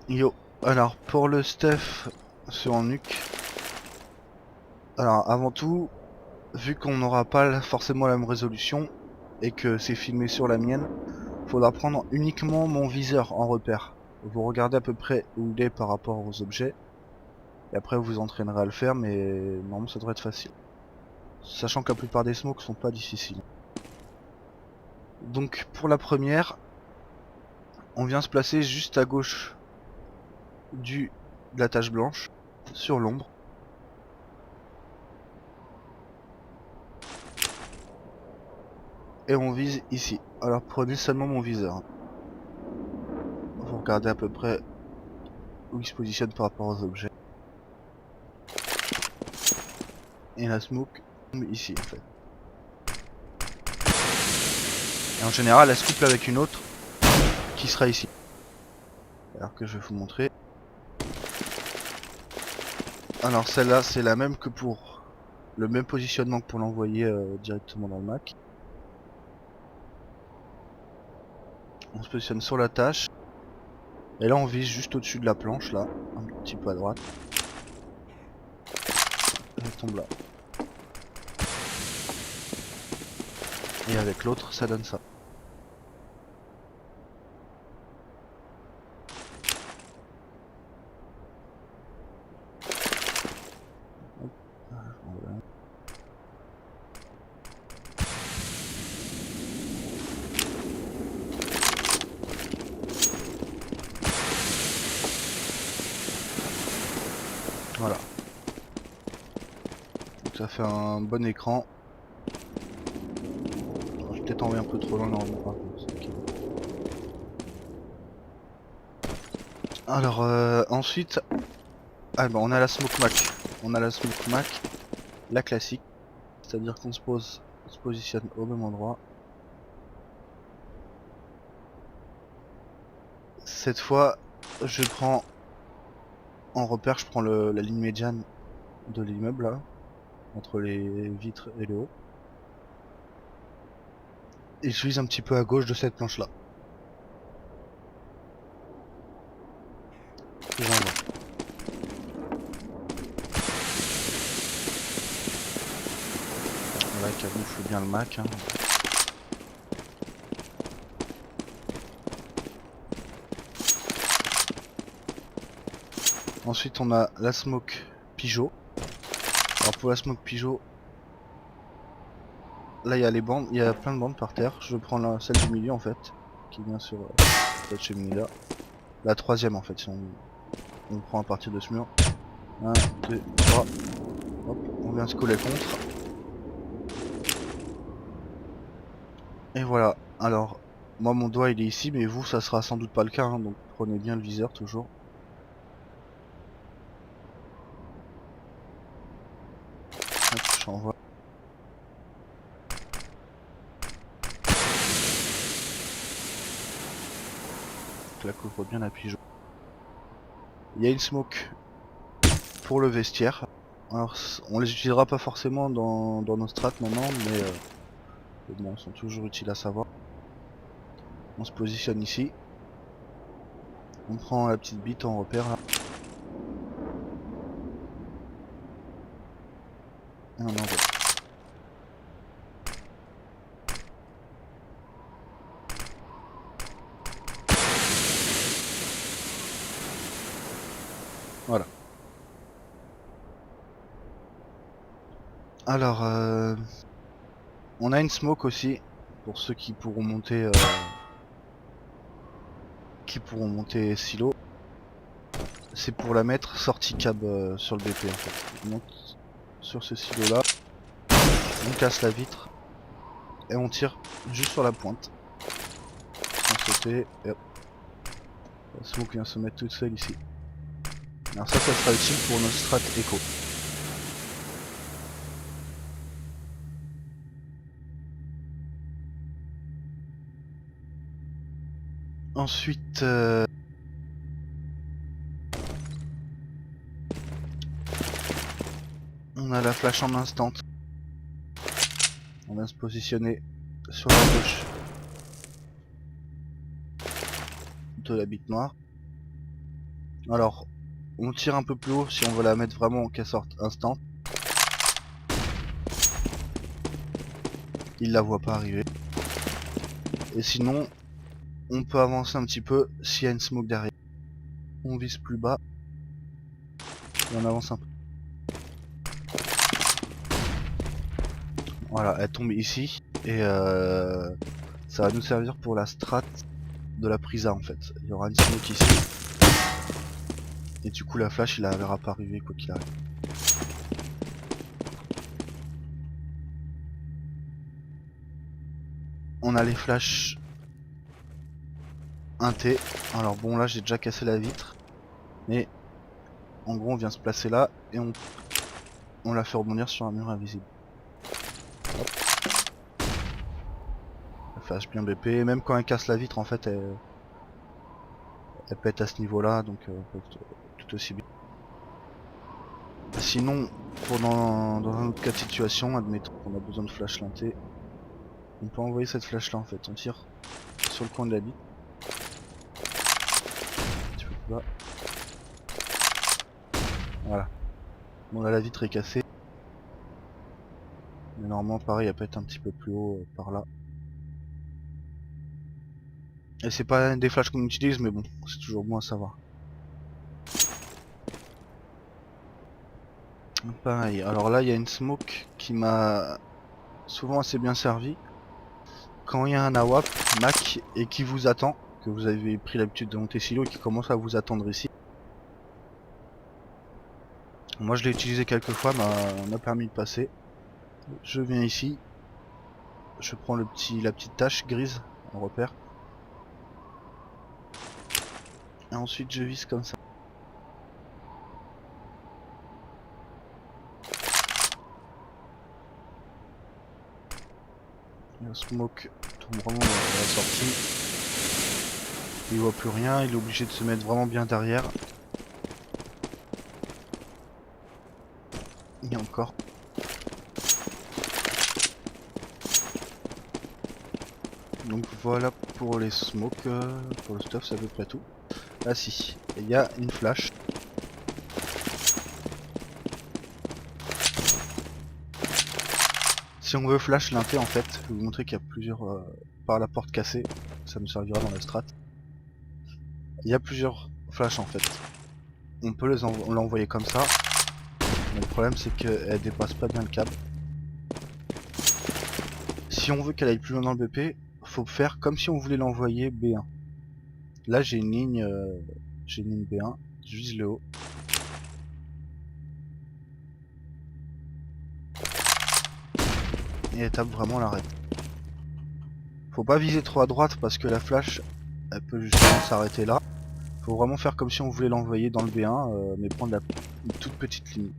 Yo, alors pour le stuff sur en nuque, alors avant tout, vu qu'on n'aura pas forcément la même résolution et que c'est filmé sur la mienne, faudra prendre uniquement mon viseur en repère. Vous regardez à peu près où il est par rapport aux objets, et après vous entraînerez à le faire, mais normalement ça devrait être facile. Sachant que la plupart des smokes sont pas difficiles. Donc pour la première, on vient se placer juste à gauche de la tache blanche, sur l'ombre. Et on vise ici. Alors prenez seulement mon viseur. Vous regardez à peu près où il se positionne par rapport aux objets. Et la smoke tombe ici en fait. Et en général elle se couple avec une autre qui sera ici. Alors que je vais vous montrer. Alors celle-là c'est la même que pour le même positionnement que pour l'envoyer directement dans le Mac. On se positionne sur la tâche. Et là on vise juste au-dessus de la planche là, un petit peu à droite. Et elle tombe là. Et avec l'autre ça donne ça. Voilà. Voilà. Donc ça fait un bon écran. Je vais peut-être envoyer un peu trop loin normalement. Alors ensuite, on a la Smoke Mac. On a la Smoke Mac, la classique. C'est-à-dire qu'on se positionne au même endroit. Cette fois, je prends en repère, je prends la ligne médiane de l'immeuble là, entre les vitres et le haut. Et je vise un petit peu à gauche de cette planche là. J'envoie. Voilà, camoufle bien le Mac. Hein. Ensuite, on a la Smoke Pigeot. Alors pour la Smoke Pigeot, là il y a les bandes, il y a plein de bandes par terre. Je prends celle du milieu en fait, qui vient sur cette cheminée là. La troisième en fait, si on prend à partir de ce mur. 1, 2, 3. Hop, on vient se coller contre. Et voilà. Alors, moi mon doigt il est ici, mais vous ça sera sans doute pas le cas, hein, donc prenez bien le viseur toujours. Hop, j'envoie. Je la couvre bien la pigeon. Il y a une smoke pour le vestiaire. Alors, on les utilisera pas forcément dans nos strats maintenant, mais bon, elles sont toujours utiles à savoir. On se positionne ici. On prend la petite bite en repère là. Et on envoie. Voilà. Alors, on a une smoke aussi, pour ceux qui pourront monter silo. C'est pour la mettre sortie cab sur le BP en fait. On monte sur ce silo là, on casse la vitre et on tire juste sur la pointe. Sans sauter, et hop. La smoke vient se mettre toute seule ici. Alors ça sera utile pour nos strat écho. Ensuite, on a la flash en instant. On va se positionner sur la gauche de la bite noire. Alors, on tire un peu plus haut si on veut la mettre vraiment qu'elle sorte instant. Il la voit pas arriver. Et sinon, on peut avancer un petit peu s'il y a une smoke derrière. On vise plus bas. Et on avance un peu. Voilà, elle tombe ici. Et ça va nous servir pour la strat de la prisa en fait. Il y aura une smoke ici. Et du coup la flash il la verra pas arriver quoi qu'il arrive. On a les flashs 1T. Alors bon là j'ai déjà cassé la vitre. Mais en gros on vient se placer là et on la fait rebondir sur un mur invisible. Hop. Elle flash bien BP. Même quand elle casse la vitre en fait elle pète à ce niveau là donc tout aussi bien. Sinon dans un autre cas de situation, admettons qu'on a besoin de flash linté, on peut envoyer cette flash là en fait. On tire sur le coin de la vitre. Un petit peu plus bas. Voilà. Bon là la vitre est cassée. Mais normalement pareil elle peut être un petit peu plus haut par là. Et c'est pas des flashs qu'on utilise mais bon, c'est toujours bon à savoir. Pareil, alors là il y a une smoke qui m'a souvent assez bien servi. Quand il y a un AWP, Mac, et qui vous attend, que vous avez pris l'habitude de monter silo et qui commence à vous attendre ici. Moi je l'ai utilisé quelques fois, m'a permis de passer. Je viens ici, je prends la petite tache grise en repère. Et ensuite je vise comme ça. Et le smoke tombe vraiment dans la sortie. Il voit plus rien, il est obligé de se mettre vraiment bien derrière. Et encore. Donc voilà pour les smokes, pour le stuff c'est à peu près tout. Ah si, il y a une flash. Si on veut flash l'inté en fait, je vais vous montrer qu'il y a plusieurs par la porte cassée, ça nous servira dans la strat. Il y a plusieurs flashs en fait. On peut l'envoyer comme ça, mais le problème c'est qu'elle dépasse pas bien le câble. Si on veut qu'elle aille plus loin dans le BP, faut faire comme si on voulait l'envoyer B1. Là j'ai une ligne B1, je vise le haut. Et elle tape vraiment l'arrêt. Faut pas viser trop à droite parce que la flash elle peut justement s'arrêter là. Faut vraiment faire comme si on voulait l'envoyer dans le B1 mais prendre une toute petite ligne.